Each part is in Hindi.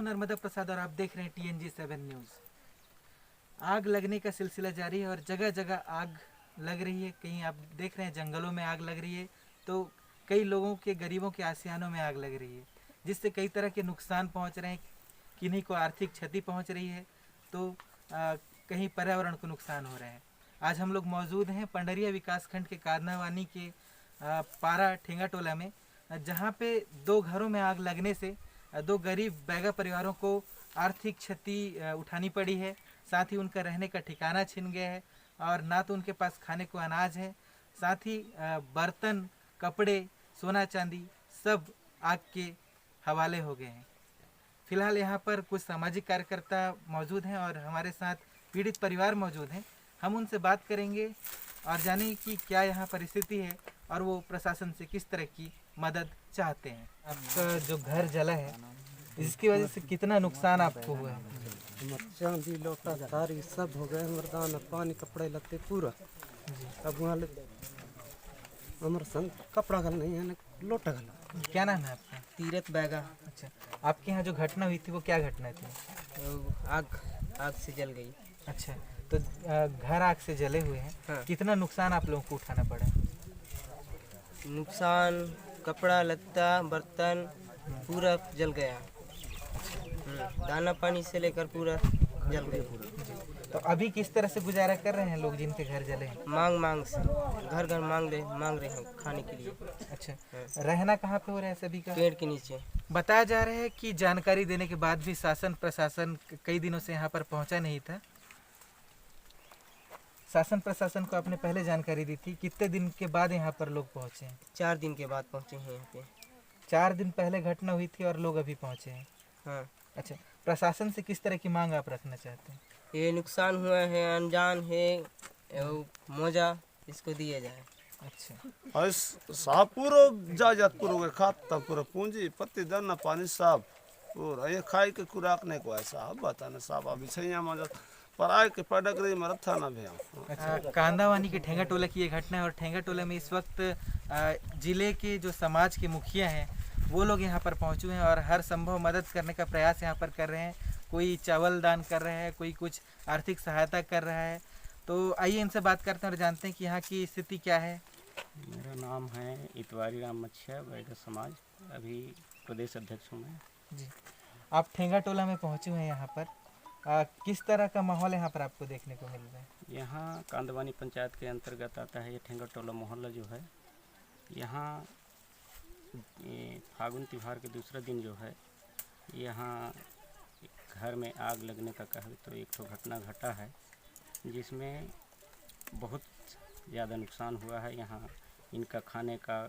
नर्मदा प्रसाद और आप देख रहे हैं TNG7 न्यूज़। आग लगने का सिलसिला जारी है और जगह जगह आग लग रही है। कहीं आप देख रहे हैं जंगलों में आग लग रही है, तो कई लोगों के, गरीबों के आसियानों में आग लग रही है, जिससे कई तरह के नुकसान पहुंच रहे हैं। किन्हीं को आर्थिक क्षति पहुंच रही है, तो कहीं पर्यावरण को नुकसान हो रहे हैं। आज हम लोग मौजूद हैं पंडरिया विकासखंड के कादनावानी के पारा ठेंगा टोला में, जहाँ पे दो घरों में आग लगने से दो गरीब बैगा परिवारों को आर्थिक क्षति उठानी पड़ी है। साथ ही उनका रहने का ठिकाना छिन गया है और ना तो उनके पास खाने को अनाज है, साथ ही बर्तन, कपड़े, सोना चांदी सब आग के हवाले हो गए हैं। फिलहाल यहाँ पर कुछ सामाजिक कार्यकर्ता मौजूद हैं और हमारे साथ पीड़ित परिवार मौजूद हैं। हम उनसे बात करेंगे और जानेंगे कि क्या यहाँ परिस्थिति है और वो प्रशासन से किस तरह की मदद चाहते हैं। आपका जो घर जला है, इसकी वजह से कितना नुकसान आपको हुआ है? चांदी लोटा थारी सब हो गए, मर्दान पानी कपड़े लत्ते पूरा। अब वहाँ हमारे संग कपड़ा घल नहीं है, लोटा घल। क्या नाम है आपका? तीरथ बैगा। अच्छा, आपके यहाँ जो घटना हुई थी वो क्या घटना थी? आग से जल गई। अच्छा, तो घर आग से जले हुए हैं। हाँ। कितना नुकसान आप लोगों को उठाना पड़ा? नुकसान कपड़ा लत्ता बर्तन पूरा जल गया। दाना पानी से लेकर पूरा जल गया। तो अभी किस तरह से गुजारा कर रहे हैं लोग जिनके घर जले हैं? मांग से घर घर मांग रहे हैं खाने के लिए। अच्छा, रहना कहाँ पे हो रहा है सभी का? पेड़ के नीचे। बताया जा रहा है कि जानकारी देने के बाद भी शासन प्रशासन कई दिनों से यहाँ पर पहुँचा नहीं था। शासन प्रशासन को आपने पहले जानकारी दी थी, कितने दिन के बाद यहाँ पर लोग पहुँचे हैं? 4 दिन के बाद पहुँचे हैं यहाँ पे। 4 दिन पहले घटना हुई थी और लोग अभी पहुँचे हैं। हाँ। अच्छा, प्रशासन से किस तरह की मांग आप रखना चाहते हैं? ये नुकसान हुआ है, अनजान है, मौजा इसको दिया जाए। अच्छा, साफ पूरा जायदाद पूरा खाता पूरा पूंजी पत्ती दाना पानी साफ पूरा ये खाई के खुराक नहीं को ऐसा बताना साफ अभी छैया मजा पर आए के पडगरी में रथा ना भी। अच्छा, कांदावानी के ठेंगा टोला की ये घटना है और ठेंगा टोला में इस वक्त जिले के जो समाज के मुखिया हैं वो लोग यहाँ पर पहुँचे हुए हैं और हर संभव मदद करने का प्रयास यहाँ पर कर रहे हैं। कोई चावल दान कर रहा है, कोई कुछ आर्थिक सहायता कर रहा है। तो आइए इनसे बात करते हैं और जानते हैं कि यहाँ की स्थिति क्या है। मेरा नाम है इतवारी राम मच्छिया, बैगा समाज अभी प्रदेश अध्यक्ष हूँ मैं जी। आप ठेंगा टोला में पहुँचे हुए हैं यहाँ पर, किस तरह का माहौल यहाँ पर आपको देखने को मिल रहा है? यहाँ कांदवानी पंचायत के अंतर्गत आता है ये ठेंगा टोला मोहल्ला जो है। यहाँ फागुन त्यौहार के दूसरा दिन जो है यहाँ घर में आग लगने का कहे तो एक तो घटना घटा है जिसमें बहुत ज़्यादा नुकसान हुआ है। यहाँ इनका खाने का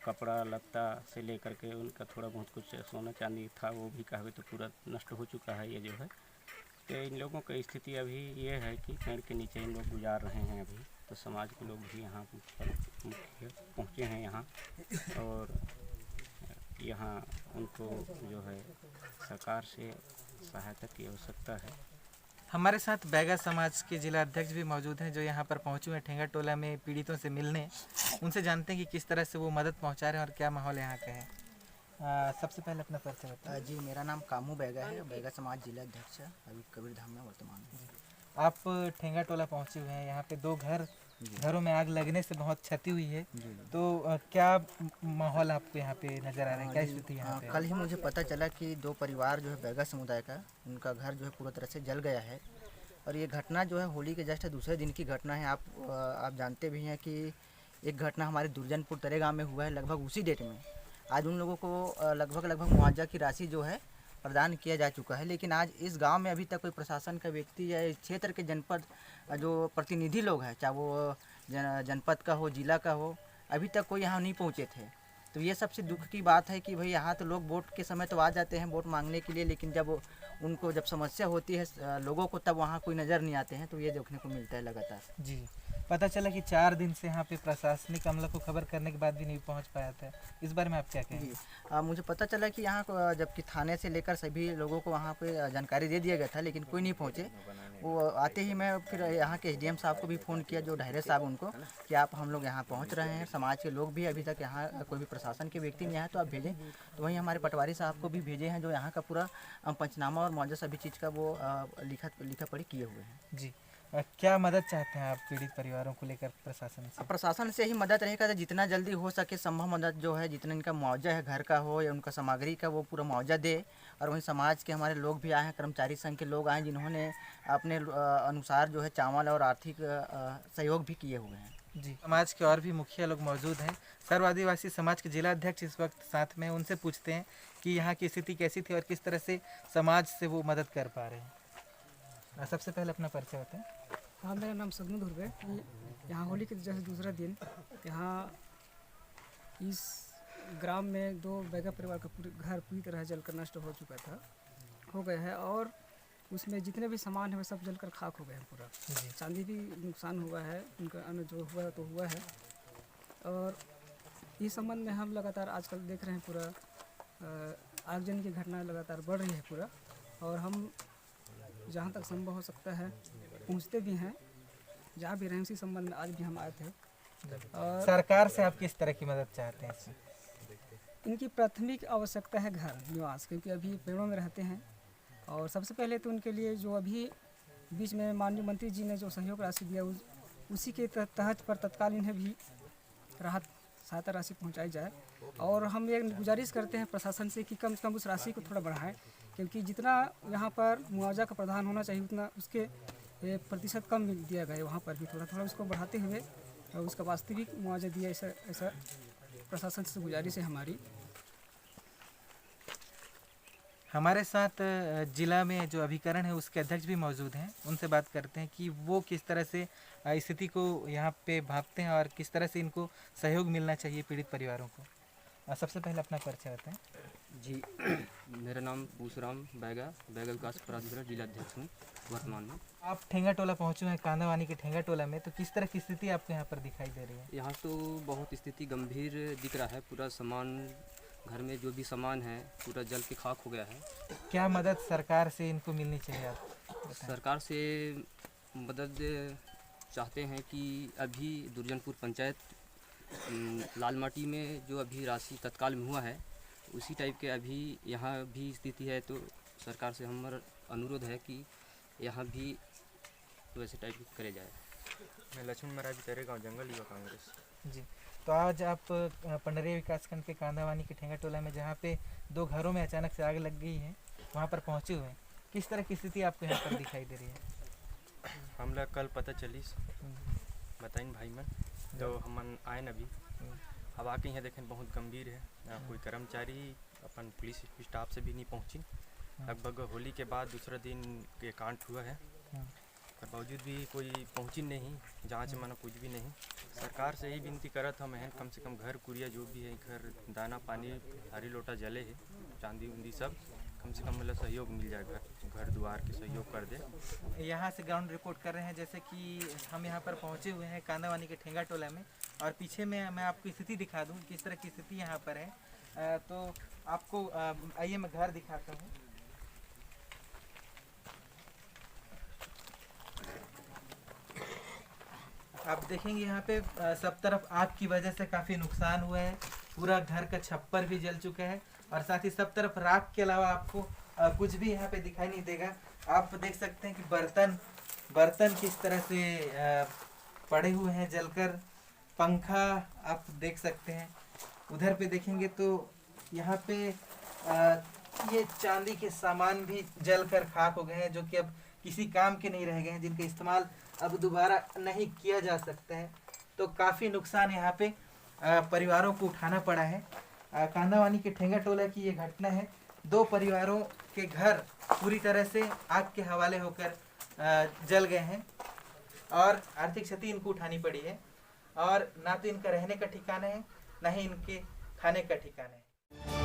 कपड़ा लत्ता से लेकर के उनका थोड़ा बहुत कुछ सोना चांदी था वो भी कहे तो पूरा नष्ट हो चुका है ये जो है। तो इन लोगों की स्थिति अभी ये है कि पेड़ के नीचे इन लोग गुजार रहे हैं अभी। तो समाज के लोग भी यहाँ पर पहुँचे हैं यहाँ और यहाँ उनको जो है सरकार से सहायता की आवश्यकता है। हमारे साथ बैगा समाज के जिला अध्यक्ष भी मौजूद हैं जो यहाँ पर पहुँचे हुए हैं ठेंगा टोला में पीड़ितों से मिलने। उनसे जानते हैं कि किस तरह से वो मदद पहुँचा रहे हैं और क्या माहौल यहाँ का है। सबसे पहले अपना परिचय बताएं। जी, मेरा नाम कामू बैगा है, बैगा समाज जिला अध्यक्ष है अभी कबीरधाम में वर्तमान में। आप ठेंगा टोला पहुँचे हुए हैं, यहाँ पे दो घरों में आग लगने से बहुत क्षति हुई है। तो क्या माहौल आपको यहाँ पे नज़र आ रहा है, क्या स्थिति यहाँ पे? कल ही मुझे पता चला कि 2 परिवार जो है बैगा समुदाय का, उनका घर जो है पूरी तरह से जल गया है। और ये घटना जो है होली के जस्ट दूसरे दिन की घटना है। आप जानते भी हैं कि एक घटना हमारे दुर्जनपुर तरे गाँव में हुआ है लगभग उसी डेट में। आज उन लोगों को लगभग मुआवजा की राशि जो है प्रदान किया जा चुका है, लेकिन आज इस गांव में अभी तक कोई प्रशासन का व्यक्ति या इस क्षेत्र के जनपद जो प्रतिनिधि लोग हैं, चाहे वो जनपद का हो, जिला का हो, अभी तक कोई यहाँ नहीं पहुँचे थे। तो ये सबसे दुख की बात है कि भाई यहाँ तो लोग वोट के समय तो आ जाते हैं वोट मांगने के लिए, लेकिन जब समस्या होती है लोगों को तब वहाँ कोई नज़र नहीं आते हैं। तो ये देखने को मिलता है लगातार। जी, पता चला कि 4 दिन से यहाँ पे प्रशासनिक अमला को खबर करने के बाद भी नहीं पहुँच पाया था, इस बारे में आप क्या कहेंगे? मुझे पता चला कि यहाँ जबकि थाने से लेकर सभी लोगों को वहाँ पे जानकारी दे दिया गया था, लेकिन कोई नहीं पहुँचे। वो आते ही मैं फिर यहाँ के एसडीएम साहब को भी फ़ोन किया, जो ढायरे साहब, उनको कि आप हम लोग यहाँ पहुँच रहे हैं, समाज के लोग भी अभी तक यहाँ कोई भी प्रशासन के व्यक्ति नहीं आए तो आप भेजें। तो वहीं हमारे पटवारी साहब को भी भेजे हैं, जो यहाँ का पूरा पंचनामा और मुआवजा सभी चीज़ का वो लिखा पढ़ी किए हुए हैं। जी, क्या मदद चाहते हैं आप पीड़ित परिवारों को लेकर प्रशासन से? प्रशासन से ही मदद रहेगा, तो जितना जल्दी हो सके संभव मदद जो है, जितना इनका मुआवजा है घर का हो या उनका सामग्री का, वो पूरा मुआवजा दे। और वहीं समाज के हमारे लोग भी आए हैं, कर्मचारी संघ के लोग आए, जिन्होंने अपने अनुसार जो है चावल और आर्थिक सहयोग भी किए हुए हैं। जी, समाज के और भी मुखिया लोग मौजूद हैं। सर्व आदिवासी समाज के जिला अध्यक्ष इस वक्त साथ में, उनसे पूछते हैं कि यहाँ की स्थिति कैसी थी और किस तरह से समाज से वो मदद कर पा रहे हैं। सबसे पहले अपना परिचय होता है। हाँ, मेरा नाम सगनू धुर्वे। यहाँ होली के जैसे दूसरा दिन यहाँ इस ग्राम में 2 बैगा परिवार का घर पूरी तरह जलकर नष्ट हो गया है, और उसमें जितने भी सामान है वो सब जलकर खाक हो गए हैं पूरा। चांदी भी नुकसान हुआ है, उनका अन्य जो हुआ तो हुआ है। और इस संबंध में हम लगातार आजकल देख रहे हैं पूरा आगजनी की घटना लगातार बढ़ रही है पूरा, और हम जहाँ तक संभव हो सकता है पहुँचते भी हैं, जहाँ भी रहें। उसी संबंध में आज भी हम आए थे। और सरकार से आप किस तरह की मदद चाहते हैं? इनकी प्राथमिक आवश्यकता है घर निवास, क्योंकि अभी पेड़ों में रहते हैं। और सबसे पहले तो उनके लिए जो अभी बीच में माननीय मंत्री जी ने जो सहयोग राशि दिया, उसी के तहत पर तत्काल इन्हें भी राहत सहायता राशि पहुंचाई जाए। और हम ये गुजारिश करते हैं प्रशासन से कि कम से कम उस राशि को थोड़ा बढ़ाएं, क्योंकि जितना यहाँ पर मुआवजा का प्रावधान होना चाहिए उतना उसके प्रतिशत कम दिया गया है। वहाँ पर भी थोड़ा उसको बढ़ाते हुए और उसका वास्तविक मुआवजा दिया, ऐसा प्रशासन से गुजारिश है हमारी। हमारे साथ जिला में जो अभिकरण है उसके अध्यक्ष भी मौजूद हैं, उनसे बात करते हैं कि वो किस तरह से स्थिति को यहाँ पे भांपते हैं और किस तरह से इनको सहयोग मिलना चाहिए पीड़ित परिवारों को। सबसे पहले अपना परिचय होता है। जी, मेरा नाम पूसराम बैगा विकास प्राधिकरण जिला अध्यक्ष हूँ वर्तमान में। आप ठेंगा टोला पहुँचे हैं, कांदावानी के ठेंगा टोला में, तो किस तरह की स्थिति आपको यहाँ पर दिखाई दे रही है? यहाँ तो बहुत स्थिति गंभीर दिख रहा है। पूरा सामान, घर में जो भी सामान है पूरा जल के खाक हो गया है। क्या मदद सरकार से इनको मिलनी चाहिए? आप सरकार से मदद चाहते हैं कि अभी दुर्जनपुर पंचायत लाल माटी में जो अभी राशि तत्काल में हुआ है, उसी टाइप के अभी यहाँ भी स्थिति है। तो सरकार से हमारा अनुरोध है कि यहाँ भी वैसे टाइप की करे जाए। मैं लक्ष्मण महाराज तेरे गाँव जंगल युवा कांग्रेस। जी, तो आज आप पंडरिया विकासखंड के कांदावानी के ठेंगा टोला में, जहाँ पे 2 घरों में अचानक से आग लग गई है, वहाँ पर पहुँचे हुए हैं। किस तरह की स्थिति आपको यहाँ पर दिखाई दे रही है? हम लोग कल पता चली बताइन भाई मन, तो हम आए न अभी। अब आके यहाँ देखें बहुत गंभीर है। कोई कर्मचारी अपन पुलिस स्टाफ से भी नहीं पहुँची। लगभग होली के बाद दूसरा दिन ये कांड हुआ है, पर बावजूद भी कोई पहुँची नहीं, जांच माना कुछ भी नहीं। सरकार से ही विनती करत हम हैं, कम से कम घर कुरिया जो भी है, घर दाना पानी हरी लोटा जले है, चांदी उंदी सब कम से कम मतलब सहयोग मिल जाए, घर द्वार के सहयोग कर दे। यहाँ से ग्राउंड रिपोर्ट कर रहे हैं, जैसे कि हम यहाँ पर पहुँचे हुए हैं कांदावानी के ठेंगा टोला में, और पीछे में मैं आपको स्थिति दिखा दूँ किस तरह की स्थिति यहाँ पर है। तो आपको आइए मैं घर दिखाता हूँ। आप देखेंगे यहाँ पे सब तरफ आग की वजह से काफ़ी नुकसान हुआ है। पूरा घर का छप्पर भी जल चुका है, और साथ ही सब तरफ राख के अलावा आपको कुछ भी यहाँ पे दिखाई नहीं देगा। आप देख सकते हैं कि बर्तन किस तरह से पड़े हुए हैं जलकर। पंखा आप देख सकते हैं। उधर पे देखेंगे तो यहाँ पे ये चांदी के सामान भी जलकर खाक हो गए हैं, जो कि अब किसी काम के नहीं रह गए हैं, जिनका इस्तेमाल अब दोबारा नहीं किया जा सकता है। तो काफ़ी नुकसान यहाँ पे परिवारों को उठाना पड़ा है। कांदावानी के ठेंगा टोला की ये घटना है। 2 परिवारों के घर पूरी तरह से आग के हवाले होकर जल गए हैं, और आर्थिक क्षति इनको उठानी पड़ी है, और ना तो इनका रहने का ठिकाना है, ना ही इनके खाने का ठिकाना है।